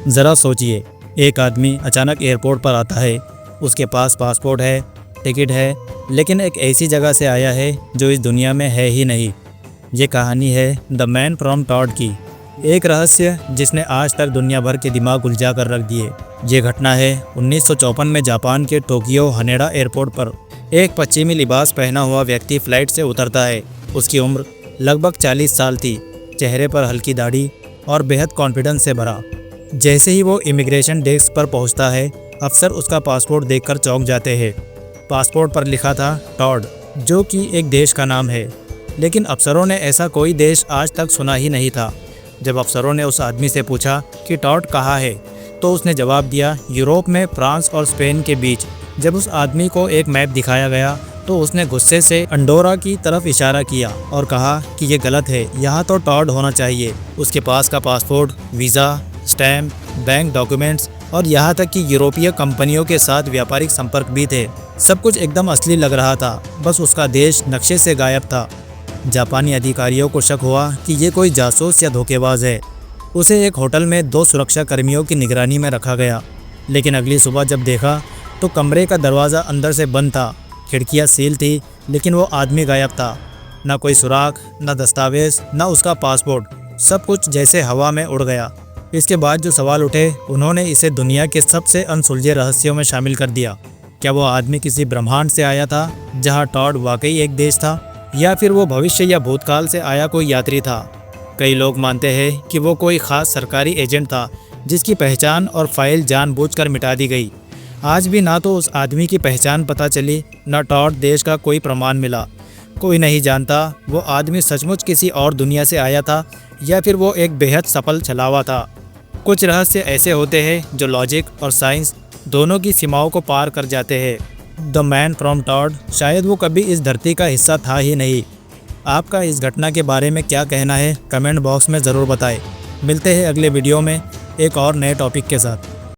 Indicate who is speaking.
Speaker 1: ज़रा सोचिए, एक आदमी अचानक एयरपोर्ट पर आता है। उसके पास पासपोर्ट है, टिकट है, लेकिन एक ऐसी जगह से आया है जो इस दुनिया में है ही नहीं। ये कहानी है द मैन फ्रॉम टॉड की, एक रहस्य जिसने आज तक दुनिया भर के दिमाग उलझा कर रख दिए। ये घटना है 1954 में जापान के टोक्यो हनेडा एयरपोर्ट पर। एक पश्चिमी लिबास पहना हुआ व्यक्ति फ़्लाइट से उतरता है। उसकी उम्र लगभग 40 साल थी, चेहरे पर हल्की दाढ़ी और बेहद कॉन्फिडेंस से भरा। जैसे ही वो इमिग्रेशन डेस्क पर पहुंचता है, अफसर उसका पासपोर्ट देखकर चौंक जाते हैं। पासपोर्ट पर लिखा था टॉड, जो कि एक देश का नाम है, लेकिन अफसरों ने ऐसा कोई देश आज तक सुना ही नहीं था। जब अफसरों ने उस आदमी से पूछा कि टॉड कहाँ है, तो उसने जवाब दिया, यूरोप में फ्रांस और स्पेन के बीच। जब उस आदमी को एक मैप दिखाया गया तो उसने गुस्से से अंडोरा की तरफ इशारा किया और कहा कि ये गलत है, यहाँ तो टॉड होना चाहिए। उसके पास का passport, visa, stamp, bank documents और यहाँ तक कि यूरोपीय कंपनियों के साथ व्यापारिक संपर्क भी थे। सब कुछ एकदम असली लग रहा था, बस उसका देश नक्शे से गायब था। जापानी अधिकारियों को शक हुआ कि ये कोई जासूस या धोखेबाज है। उसे एक होटल में 2 सुरक्षा कर्मियों की निगरानी में रखा गया, लेकिन अगली सुबह जब देखा तो कमरे का दरवाज़ा अंदर से बंद था। खिड़कियाँ सील थी, लेकिन वो आदमी गायब था। न कोई सुराग, न दस्तावेज, न उसका पासपोर्ट। सब कुछ जैसे हवा में उड़ गया। इसके बाद जो सवाल उठे, उन्होंने इसे दुनिया के सबसे अनसुलझे रहस्यों में शामिल कर दिया। क्या वो आदमी किसी ब्रह्मांड से आया था जहाँ टॉड वाकई एक देश था, या फिर वो भविष्य या भूतकाल से आया कोई यात्री था? कई लोग मानते हैं कि वो कोई ख़ास सरकारी एजेंट था जिसकी पहचान और फाइल जानबूझकर मिटा दी गई। आज भी ना तो उस आदमी की पहचान पता चली, न टॉड देश का कोई प्रमाण मिला। कोई नहीं जानता वो आदमी सचमुच किसी और दुनिया से आया था या फिर वो एक बेहद सफल छलावा था। कुछ रहस्य ऐसे होते हैं जो लॉजिक और साइंस दोनों की सीमाओं को पार कर जाते हैं। द मैन फ्रॉम टॉड, शायद वो कभी इस धरती का हिस्सा था ही नहीं। आपका इस घटना के बारे में क्या कहना है, कमेंट बॉक्स में ज़रूर बताएं। मिलते हैं अगले वीडियो में एक और नए टॉपिक के साथ।